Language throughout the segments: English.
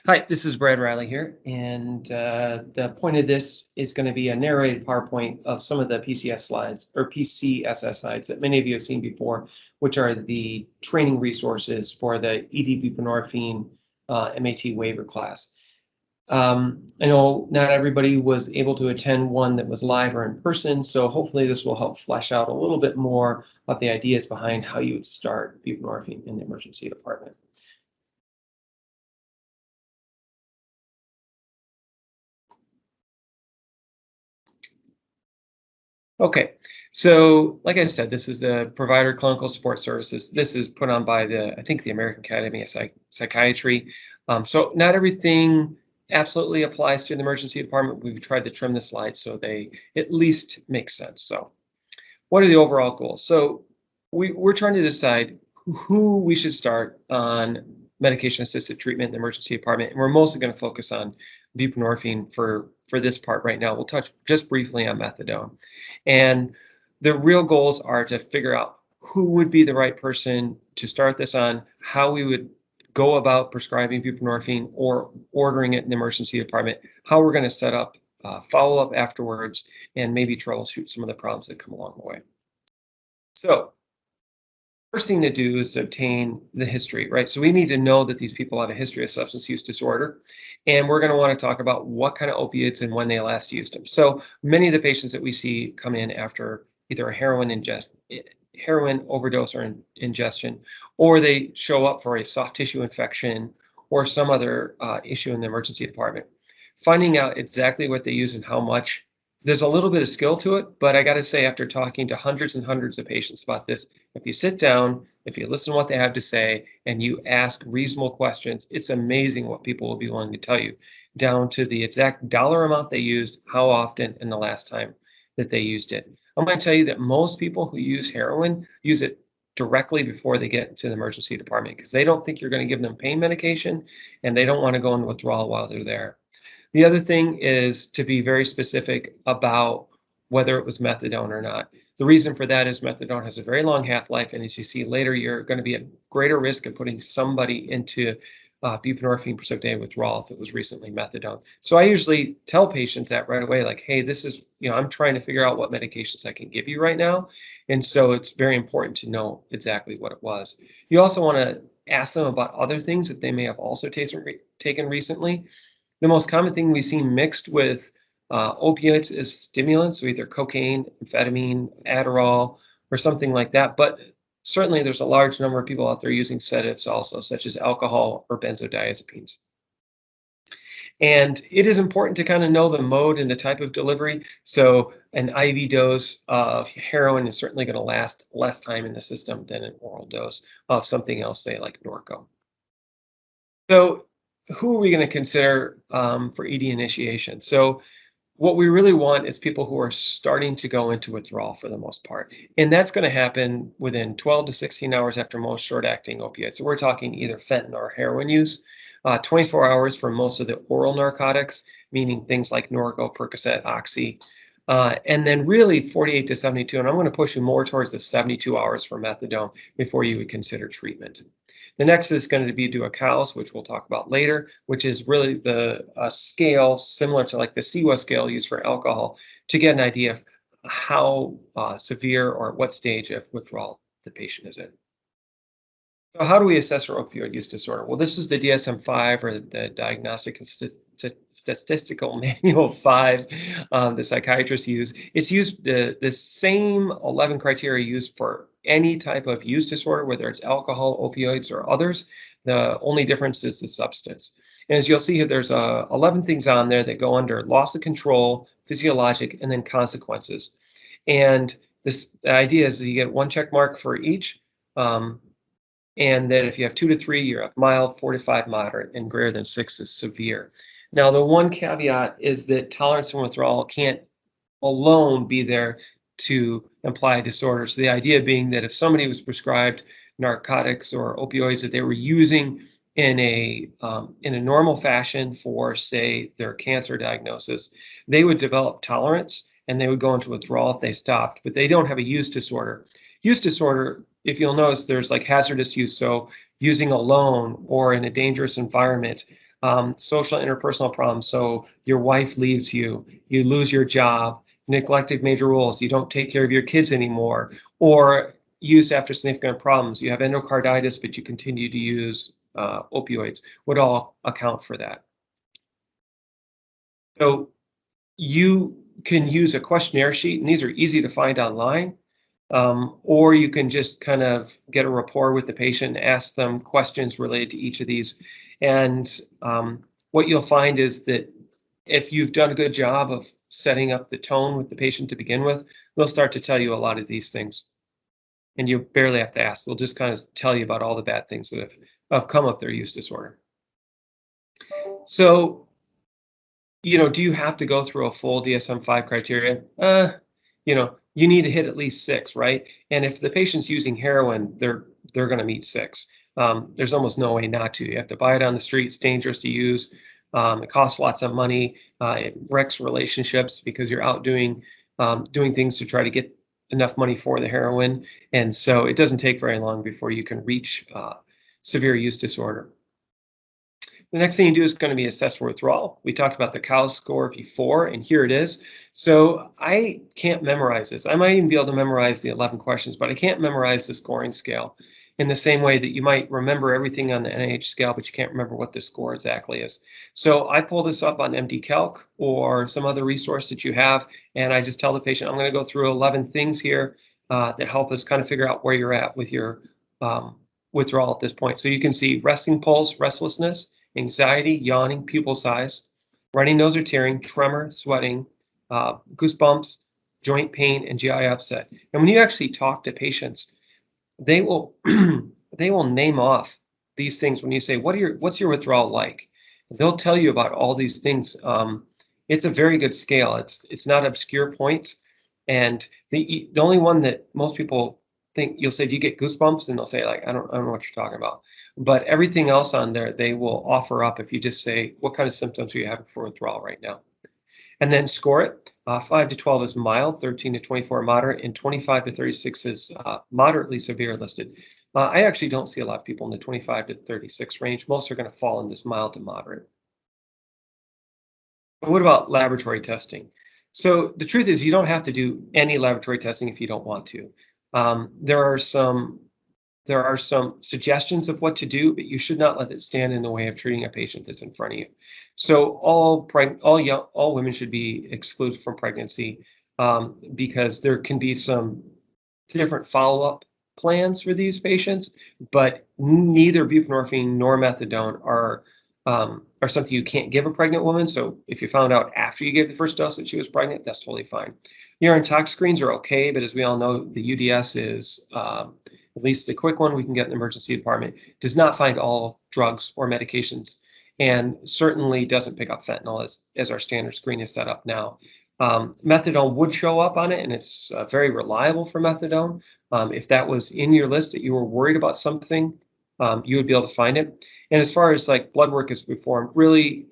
Hi, this is Brad Riley here, and the point of this is going to be a narrated PowerPoint of some of the PCS slides or PCSS slides that many of you have seen before, which are the training resources for the ED buprenorphine MAT waiver class. I know not everybody was able to attend one that was live or in person, so hopefully this will help flesh out a little bit more of the ideas behind how you would start buprenorphine in the emergency department. Okay, so like I said, this is the Provider Clinical Support Services. This is put on by I think the American Academy of Psychiatry. So not everything absolutely applies to the emergency department. We've tried to trim the slides so they at least make sense. So what are the overall goals? So we're trying to decide who we should start on medication-assisted treatment in the emergency department, and we're mostly going to focus on buprenorphine for this part right now. We'll touch just briefly on methadone. And the real goals are to figure out who would be the right person to start this on, how we would go about prescribing buprenorphine or ordering it in the emergency department, how we're going to set up follow-up afterwards, and maybe troubleshoot some of the problems that come along the way. So first thing to do is to obtain the history, right? So we need to know that these people have a history of substance use disorder, and we're going to want to talk about what kind of opiates and when they last used them. So many of the patients that we see come in after either a heroin overdose or ingestion, or they show up for a soft tissue infection or some other issue in the emergency department. Finding out exactly what they use and how much, there's a little bit of skill to it, but I got to say, after talking to hundreds and hundreds of patients about this, if you sit down, if you listen to what they have to say, and you ask reasonable questions, it's amazing what people will be willing to tell you, down to the exact dollar amount they used, how often, and the last time that they used it. I'm going to tell you that most people who use heroin use it directly before they get to the emergency department because they don't think you're going to give them pain medication, and they don't want to go into withdrawal while they're there. The other thing is to be very specific about whether it was methadone or not. The reason for that is methadone has a very long half-life, and as you see later, you're going to be at greater risk of putting somebody into buprenorphine precipitated withdrawal if it was recently methadone. So I usually tell patients that right away, like, hey, this is, I'm trying to figure out what medications I can give you right now. And so it's very important to know exactly what it was. You also want to ask them about other things that they may have also taken recently. The most common thing we see mixed with opioids is stimulants, so either cocaine, amphetamine, Adderall, or something like that. But certainly there's a large number of people out there using sedatives also, such as alcohol or benzodiazepines. And it is important to kind of know the mode and the type of delivery. So an IV dose of heroin is certainly going to last less time in the system than an oral dose of something else, say like Norco. So who are we going to consider for ED initiation? So what we really want is people who are starting to go into withdrawal for the most part. And that's going to happen within 12 to 16 hours after most short-acting opiates. So we're talking either fentanyl or heroin use, 24 hours for most of the oral narcotics, meaning things like Norco, Percocet, Oxy, and then really 48 to 72. And I'm going to push you more towards the 72 hours for methadone before you would consider treatment. The next is going to be Duacaus, which we'll talk about later, which is really the scale similar to like the CWA scale used for alcohol to get an idea of how severe or what stage of withdrawal the patient is in. So how do we assess our opioid use disorder? Well, this is the DSM-5 or the Diagnostic and Statistical Manual 5 the psychiatrists use. It's used the same 11 criteria used for any type of use disorder, whether it's alcohol, opioids, or others. The only difference is the substance. And as you'll see here, there's 11 things on there that go under loss of control, physiologic, and then consequences. And the idea is that you get one check mark for each. And then if you have 2 to 3, you're mild, 4 to 5, moderate, and greater than 6 is severe. Now, the one caveat is that tolerance and withdrawal can't alone be there to imply a disorder. So the idea being that if somebody was prescribed narcotics or opioids that they were using in a normal fashion for, say, their cancer diagnosis, they would develop tolerance and they would go into withdrawal if they stopped, but they don't have a use disorder. Use disorder, if you'll notice, there's like hazardous use, so using alone or in a dangerous environment, social interpersonal problems. So your wife leaves you, you lose your job, neglected major roles, you don't take care of your kids anymore, or use after significant problems. You have endocarditis, but you continue to use opioids, would all account for that. So you can use a questionnaire sheet, and these are easy to find online, or you can just kind of get a rapport with the patient and ask them questions related to each of these. And what you'll find is that if you've done a good job of setting up the tone with the patient to begin with, they'll start to tell you a lot of these things. And you barely have to ask. They'll just kind of tell you about all the bad things that have come of their use disorder. So, do you have to go through a full DSM-5 criteria? You need to hit at least 6, right? And if the patient's using heroin, they're going to meet 6. There's almost no way not to. You have to buy it on the street. It's dangerous to use. It costs lots of money. It wrecks relationships because you're out doing things to try to get enough money for the heroin. And so it doesn't take very long before you can reach severe use disorder. The next thing you do is going to be assess for withdrawal. We talked about the COWS score before, and here it is. So I can't memorize this. I might even be able to memorize the 11 questions, but I can't memorize the scoring scale in the same way that you might remember everything on the NIH scale, but you can't remember what the score exactly is. So I pull this up on MD Calc or some other resource that you have, and I just tell the patient, I'm going to go through 11 things here that help us kind of figure out where you're at with your withdrawal at this point. So you can see resting pulse, restlessness, anxiety, yawning, pupil size, runny nose or tearing, tremor, sweating, goosebumps, joint pain, and GI upset. And when you actually talk to patients, they will name off these things. When you say, what's your withdrawal like? They'll tell you about all these things. It's a very good scale. It's not obscure points. And the only one that most people think, you'll say, do you get goosebumps? And they'll say, like, I don't know what you're talking about. But everything else on there, they will offer up if you just say, what kind of symptoms are you having for withdrawal right now? And then score it. 5 to 12 is mild, 13 to 24 moderate, and 25 to 36 is moderately severe listed. I actually don't see a lot of people in the 25 to 36 range. Most are going to fall in this mild to moderate. But what about laboratory testing? So the truth is, you don't have to do any laboratory testing if you don't want to. There are some suggestions of what to do, but you should not let it stand in the way of treating a patient that's in front of you. So all women should be excluded from pregnancy because there can be some different follow-up plans for these patients, but neither buprenorphine nor methadone are something you can't give a pregnant woman. So if you found out after you gave the first dose that she was pregnant, that's totally fine. Urine tox screens are okay, but as we all know, the UDS is, at least the quick one we can get in the emergency department, does not find all drugs or medications, and certainly doesn't pick up fentanyl as our standard screen is set up now. Methadone would show up on it, and it's very reliable for methadone. If that was in your list that you were worried about something, you would be able to find it. And as far as like blood work is performed, really,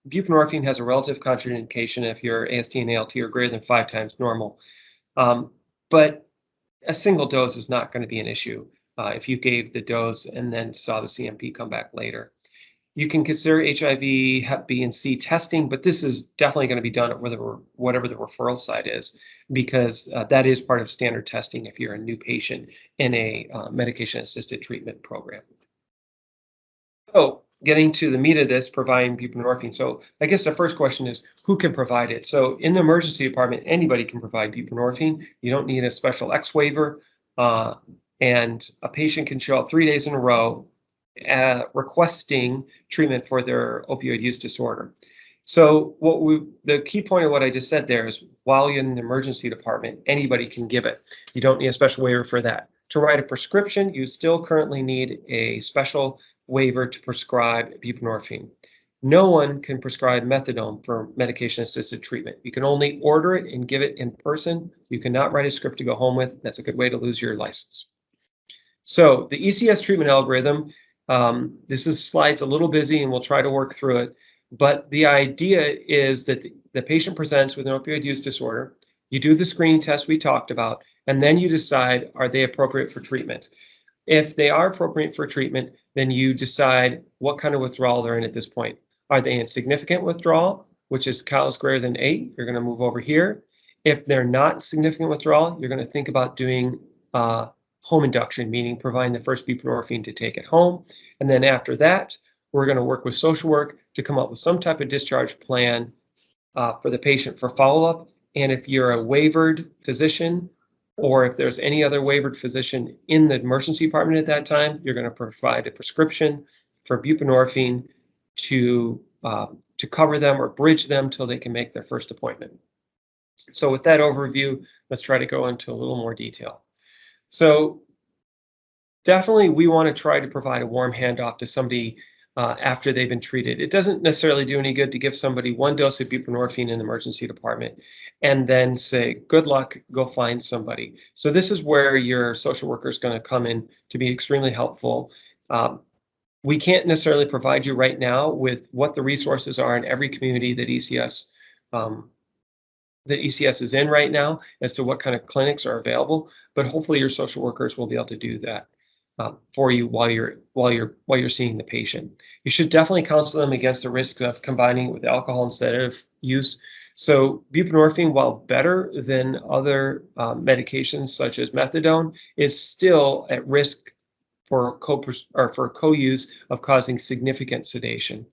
buprenorphine has a relative contraindication if your AST and ALT are greater than 5 times normal. But a single dose is not going to be an issue if you gave the dose and then saw the CMP come back later. You can consider HIV, Hep B, and C testing, but this is definitely going to be done at whatever the referral site is, because that is part of standard testing if you're a new patient in a medication-assisted treatment program. So getting to the meat of this, providing buprenorphine. So I guess the first question is, who can provide it? So in the emergency department, anybody can provide buprenorphine. You don't need a special X waiver, and a patient can show up 3 days in a row requesting treatment for their opioid use disorder. So the key point of what I just said there is, while you're in the emergency department, anybody can give it. You don't need a special waiver for that. To write a prescription, you still currently need a special waiver to prescribe buprenorphine. No one can prescribe methadone for medication-assisted treatment. You can only order it and give it in person. You cannot write a script to go home with. That's a good way to lose your license. So the ECS treatment algorithm, this slide's a little busy and we'll try to work through it. But the idea is that the patient presents with an opioid use disorder. You do the screening test we talked about, and then you decide, are they appropriate for treatment? If they are appropriate for treatment, then you decide what kind of withdrawal they're in at this point. Are they in significant withdrawal, which is cals greater than 8? You're going to move over here. If they're not significant withdrawal, you're going to think about doing home induction, meaning providing the first buprenorphine to take at home. And then after that, we're going to work with social work to come up with some type of discharge plan for the patient for follow-up. And if you're a waivered physician, or if there's any other waivered physician in the emergency department at that time, you're going to provide a prescription for buprenorphine to cover them or bridge them till they can make their first appointment. So with that overview, let's try to go into a little more detail. So definitely we want to try to provide a warm handoff to somebody after they've been treated. It doesn't necessarily do any good to give somebody one dose of buprenorphine in the emergency department and then say, good luck, go find somebody. So this is where your social worker is going to come in to be extremely helpful. We can't necessarily provide you right now with what the resources are in every community that ECS is in right now as to what kind of clinics are available, but hopefully your social workers will be able to do that for you while you're seeing the patient. You should definitely counsel them against the risks of combining it with alcohol and sedative use. So buprenorphine, while better than other medications such as methadone, is still at risk for co-use of causing significant sedation.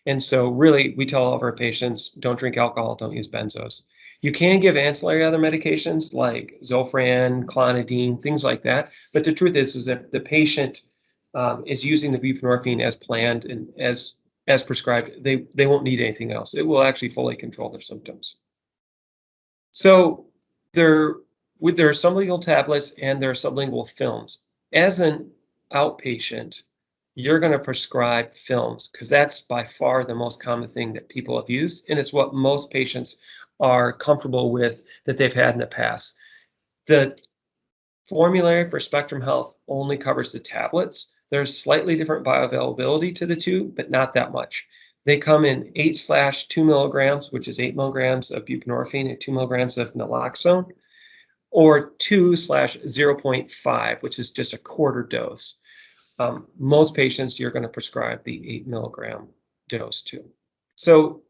And so really, we tell all of our patients, don't drink alcohol, don't use benzos. You can give ancillary other medications like Zofran, clonidine, things like that. But the truth is that the patient is using the buprenorphine as planned and as prescribed. They won't need anything else. It will actually fully control their symptoms. So there are sublingual tablets and there are sublingual films. As an outpatient, you're going to prescribe films because that's by far the most common thing that people have used, and it's what most patients are comfortable with that they've had in the past. The formulary for Spectrum Health only covers the tablets. There's slightly different bioavailability to the two, but not that much. They come in 8/2 milligrams, which is 8 milligrams of buprenorphine and 2 milligrams of naloxone, or 2/0.5, which is just a quarter dose. Most patients you're going to prescribe the 8 milligram dose to. So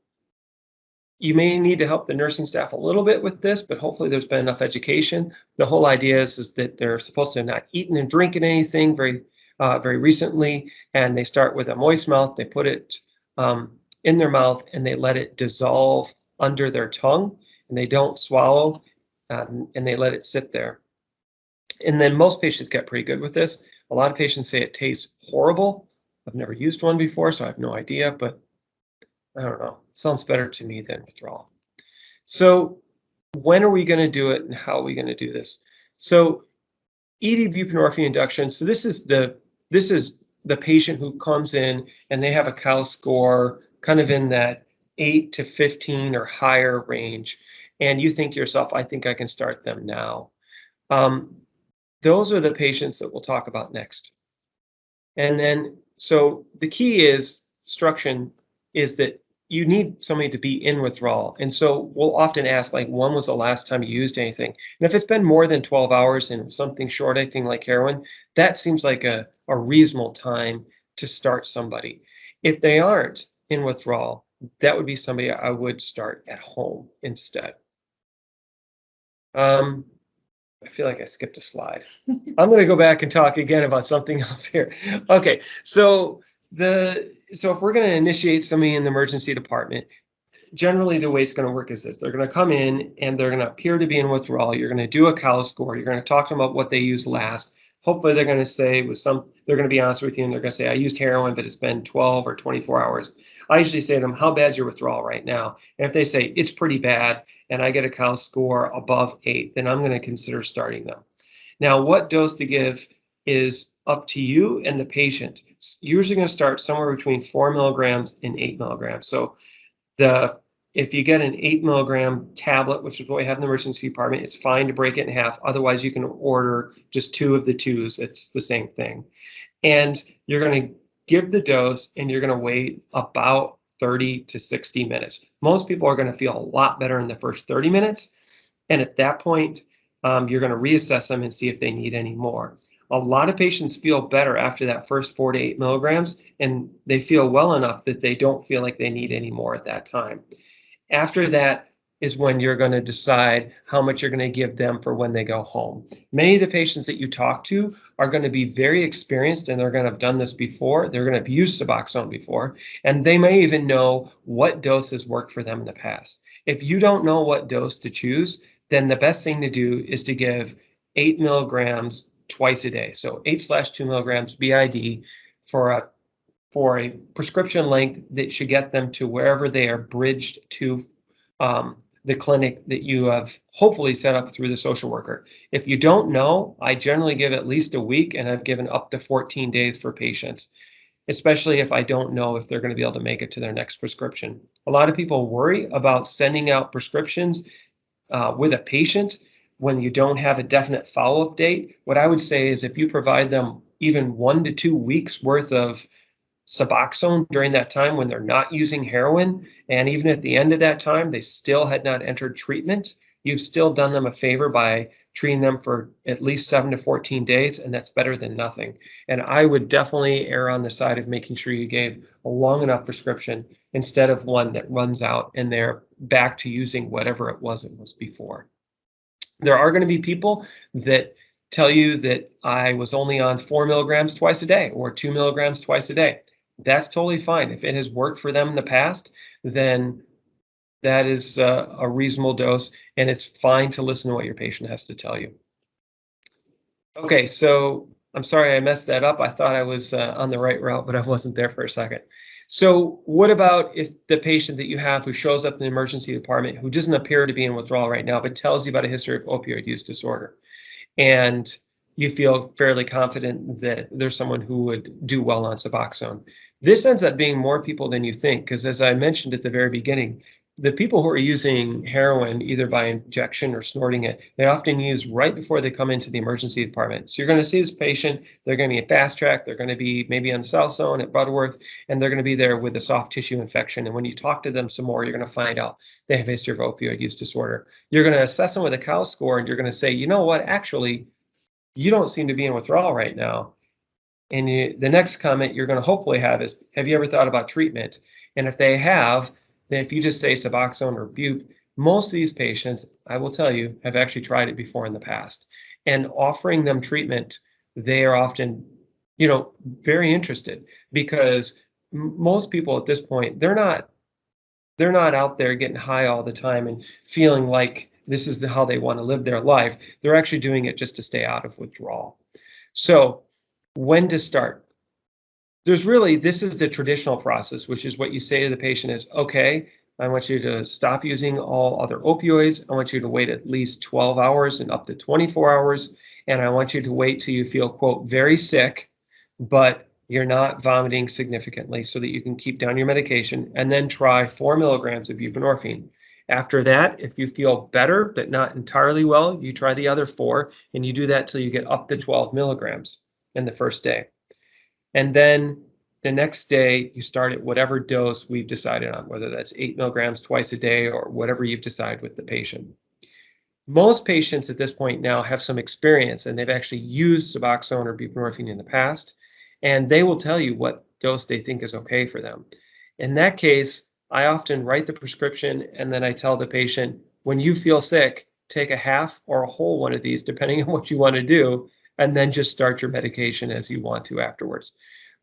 you may need to help the nursing staff a little bit with this, but hopefully there's been enough education. The whole idea is that they're supposed to have not eaten and drinking anything very recently, and they start with a moist mouth. They put it in their mouth and they let it dissolve under their tongue, and they don't swallow, and they let it sit there. And then most patients get pretty good with this. A lot of patients say it tastes horrible. I've never used one before, so I have no idea, but I don't know. It sounds better to me than withdrawal. So when are we going to do it and how are we going to do this? So ED buprenorphine induction. So this is the patient who comes in and they have a CAL score kind of in that 8 to 15 or higher range. And you think to yourself, I think I can start them now. Those are the patients that we'll talk about next. And then, so the key is instruction is that you need somebody to be in withdrawal. And so we'll often ask, like, when was the last time you used anything? And if it's been more than 12 hours and something short acting like heroin, that seems like a reasonable time to start somebody. If they aren't in withdrawal, that would be somebody I would start at home instead. I feel like I skipped a slide. I'm going to go back and talk again about something else here. Okay, so if we're going to initiate somebody in the emergency department, generally the way it's going to work is this. They're going to come in and they're going to appear to be in withdrawal. You're going to do a CAL score. You're going to talk to them about what they used last. Hopefully they're going to say they're going to be honest with you and they're going to say, I used heroin, but it's been 12 or 24 hours. I usually say to them, how bad is your withdrawal right now? And if they say it's pretty bad and I get a CAL score above 8, then I'm going to consider starting them. Now, what dose to give is up to you and the patient. It's usually going to start somewhere between 4 milligrams and 8 milligrams. So if you get an 8 milligram tablet, which is what we have in the emergency department, it's fine to break it in half. Otherwise, you can order just 2 of the 2s. It's the same thing. And you're going to give the dose and you're going to wait about 30 to 60 minutes. Most people are going to feel a lot better in the first 30 minutes. And at that point, you're going to reassess them and see if they need any more. A lot of patients feel better after that first 4 to 8 milligrams, and they feel well enough that they don't feel like they need any more at that time. After that is when you're going to decide how much you're going to give them for when they go home. Many of the patients that you talk to are going to be very experienced, and they're going to have done this before. They're going to have used Suboxone before, and they may even know what doses worked for them in the past. If you don't know what dose to choose, then the best thing to do is to give 8 milligrams twice a day. So 8/2 milligrams BID for a prescription length that should get them to wherever they are bridged to the clinic that you have hopefully set up through the social worker. If you don't know, I generally give at least a week, and I've given up to 14 days for patients, especially if I don't know if they're going to be able to make it to their next prescription. A lot of people worry about sending out prescriptions with a patient when you don't have a definite follow-up date. What I would say is if you provide them even 1 to 2 weeks worth of Suboxone during that time when they're not using heroin, and even at the end of that time, they still had not entered treatment, you've still done them a favor by treating them for at least 7 to 14 days, and that's better than nothing. And I would definitely err on the side of making sure you gave a long enough prescription instead of one that runs out and they're back to using whatever it was before. There are going to be people that tell you that I was only on 4 milligrams twice a day or 2 milligrams twice a day. That's totally fine. If it has worked for them in the past, then that is a reasonable dose, and it's fine to listen to what your patient has to tell you. Okay, so I'm sorry I messed that up. I thought I was on the right route, but I wasn't there for a second. So what about if the patient that you have who shows up in the emergency department who doesn't appear to be in withdrawal right now, but tells you about a history of opioid use disorder, and you feel fairly confident that there's someone who would do well on Suboxone? This ends up being more people than you think, because as I mentioned at the very beginning, the people who are using heroin, either by injection or snorting it, they often use right before they come into the emergency department. So you're going to see this patient, they're going to be at fast track, they're going to be maybe on South Zone at Butterworth, and they're going to be there with a soft tissue infection. And when you talk to them some more, you're going to find out they have a history of opioid use disorder. You're going to assess them with a COW score, and you're going to say, you know what, actually, you don't seem to be in withdrawal right now. And the next comment you're going to hopefully have is, have you ever thought about treatment? And if they have, then if you just say Suboxone or Bupe, most of these patients, I will tell you, have actually tried it before in the past. And offering them treatment, they are often, very interested, because most people at this point, they're not out there getting high all the time and feeling like this is how they want to live their life. They're actually doing it just to stay out of withdrawal. So when to start? This is the traditional process, which is what you say to the patient is, okay, I want you to stop using all other opioids. I want you to wait at least 12 hours and up to 24 hours. And I want you to wait till you feel, quote, very sick, but you're not vomiting significantly so that you can keep down your medication, and then try 4 milligrams of buprenorphine. After that, if you feel better, but not entirely well, you try the other 4, and you do that till you get up to 12 milligrams in the first day. And then the next day, you start at whatever dose we've decided on, whether that's 8 milligrams twice a day or whatever you've decided with the patient. Most patients at this point now have some experience, and they've actually used Suboxone or buprenorphine in the past, and they will tell you what dose they think is okay for them. In that case, I often write the prescription, and then I tell the patient, when you feel sick, take a half or a whole one of these, depending on what you want to do, and then just start your medication as you want to afterwards.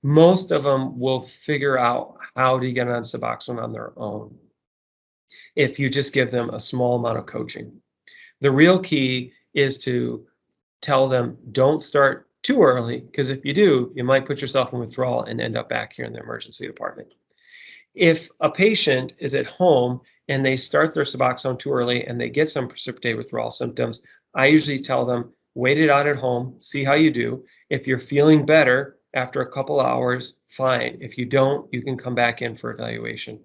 Most of them will figure out how to get on Suboxone on their own if you just give them a small amount of coaching. The real key is to tell them, don't start too early, because if you do, you might put yourself in withdrawal and end up back here in the emergency department. If a patient is at home and they start their Suboxone too early and they get some precipitated withdrawal symptoms, I usually tell them, wait it out at home, see how you do. If you're feeling better after a couple hours, fine. If you don't, you can come back in for evaluation.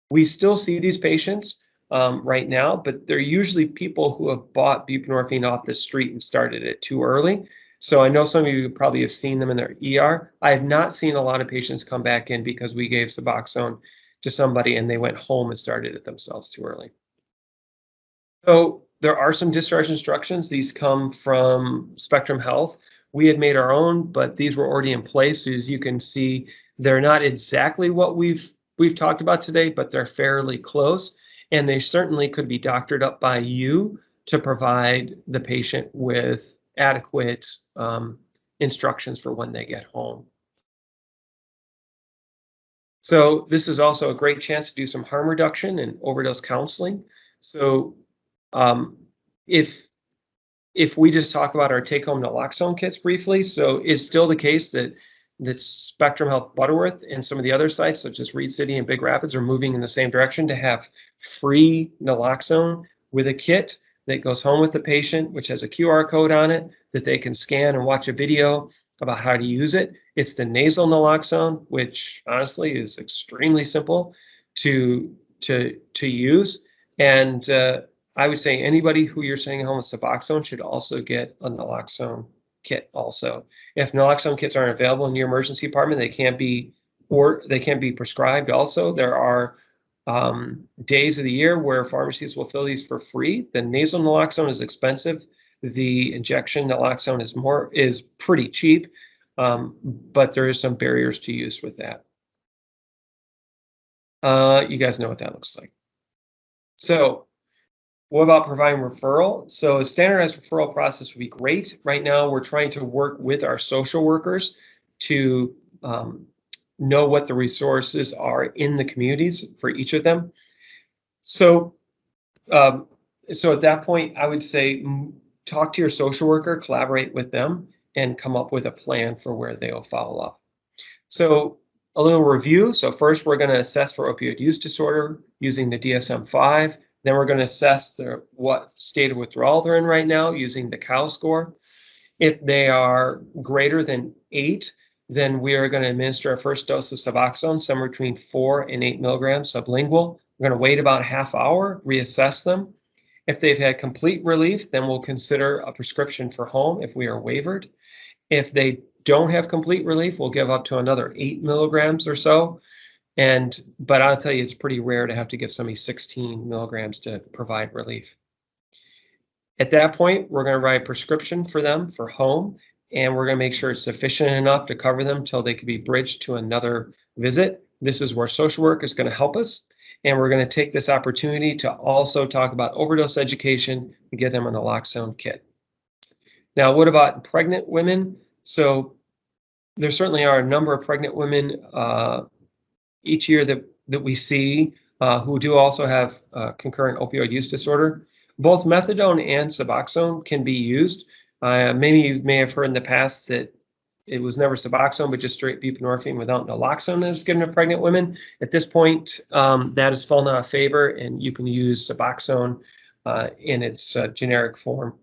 We still see these patients right now, but they're usually people who have bought buprenorphine off the street and started it too early. So I know some of you probably have seen them in their ER. I have not seen a lot of patients come back in because we gave Suboxone to somebody and they went home and started it themselves too early. So there are some discharge instructions. These come from Spectrum Health, We had made our own, but these were already in place. As you can see, they're not exactly what we've talked about today, but they're fairly close, and they certainly could be doctored up by you to provide the patient with adequate instructions for when they get home. So this is also a great chance to do some harm reduction and overdose counseling. So if we just talk about our take-home naloxone kits briefly, so it's still the case that Spectrum Health Butterworth and some of the other sites, such as Reed City and Big Rapids, are moving in the same direction to have free naloxone with a kit that goes home with the patient, which has a QR code on it that they can scan and watch a video about how to use it. It's the nasal naloxone, which honestly is extremely simple to use. And I would say anybody who you're sending home with Suboxone should also get a naloxone kit also. If naloxone kits aren't available in your emergency department, they can't be prescribed also. There are days of the year where pharmacies will fill these for free. The nasal naloxone is expensive. The injection naloxone is pretty cheap, but there is some barriers to use with that. You guys know what that looks like. So what about providing referral? So a standardized referral process would be great. Right now, we're trying to work with our social workers to know what the resources are in the communities for each of them. So, so at that point, I would say talk to your social worker, collaborate with them, and come up with a plan for where they will follow up. So a little review. So first, we're going to assess for opioid use disorder using the DSM-5. Then we're going to assess what state of withdrawal they're in right now using the COW score. If they are greater than 8, then we are going to administer our first dose of Suboxone, somewhere between 4 and 8 milligrams sublingual. We're going to wait about a half hour, reassess them. If they've had complete relief, then we'll consider a prescription for home if we are waivered. If they don't have complete relief, we'll give up to another 8 milligrams or so. But I'll tell you, it's pretty rare to have to give somebody 16 milligrams to provide relief. At that point, we're going to write a prescription for them for home, and we're going to make sure it's sufficient enough to cover them till they can be bridged to another visit. This is where social work is going to help us. And we're going to take this opportunity to also talk about overdose education and get them a naloxone kit. Now, what about pregnant women? So there certainly are a number of pregnant women each year that we see who do also have concurrent opioid use disorder. Both methadone and Suboxone can be used. Maybe you may have heard in the past that it was never Suboxone, but just straight buprenorphine without naloxone that was given to pregnant women. At this point, that has fallen out of favor, and you can use Suboxone in its generic form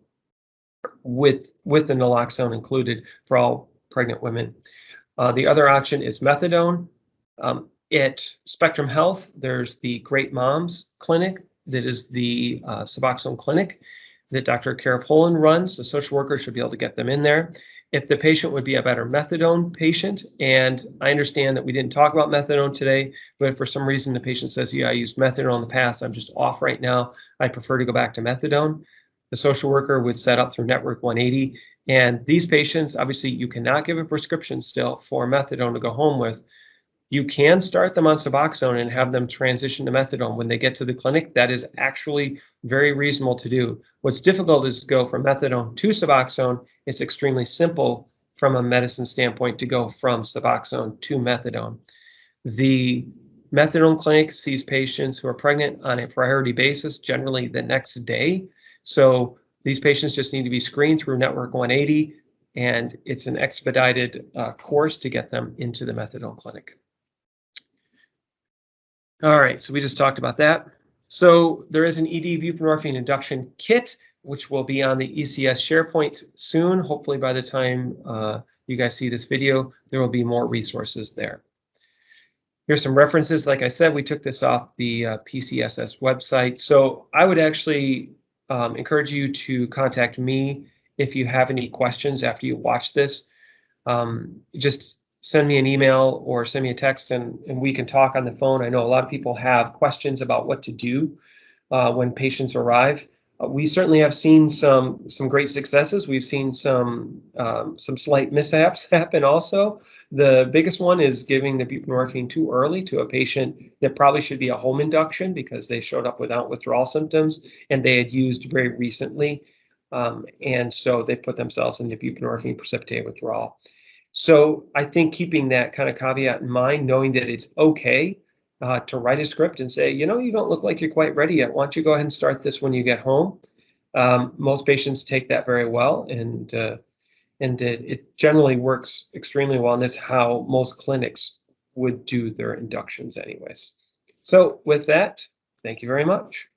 with the naloxone included for all pregnant women. The other option is methadone. At Spectrum Health, there's the Great Moms Clinic that is the Suboxone clinic that Dr. Karapolan runs. The social worker should be able to get them in there. If the patient would be a better methadone patient, and I understand that we didn't talk about methadone today, but if for some reason the patient says, yeah, I used methadone in the past, I'm just off right now, I prefer to go back to methadone. The social worker would set up through Network 180. And these patients, obviously, you cannot give a prescription still for methadone to go home with. You can start them on Suboxone and have them transition to methadone when they get to the clinic. That is actually very reasonable to do. What's difficult is to go from methadone to Suboxone. It's extremely simple from a medicine standpoint to go from Suboxone to methadone. The methadone clinic sees patients who are pregnant on a priority basis, generally the next day. So these patients just need to be screened through Network 180, and it's an expedited course to get them into the methadone clinic. All right, so we just talked about that. So there is an ED buprenorphine induction kit, which will be on the ECS SharePoint soon. Hopefully by the time you guys see this video, there will be more resources there. Here's some references. Like I said, we took this off the PCSS website. So I would actually encourage you to contact me if you have any questions after you watch this. Just send me an email or send me a text, and we can talk on the phone. I know a lot of people have questions about what to do when patients arrive. We certainly have seen some great successes. We've seen some slight mishaps happen also. The biggest one is giving the buprenorphine too early to a patient that probably should be a home induction because they showed up without withdrawal symptoms and they had used very recently. And so they put themselves into buprenorphine precipitated withdrawal. So I think keeping that kind of caveat in mind, knowing that it's okay to write a script and say, you know, you don't look like you're quite ready yet. Why don't you go ahead and start this when you get home? Most patients take that very well, and it generally works extremely well. And that's how most clinics would do their inductions anyways. So with that, thank you very much.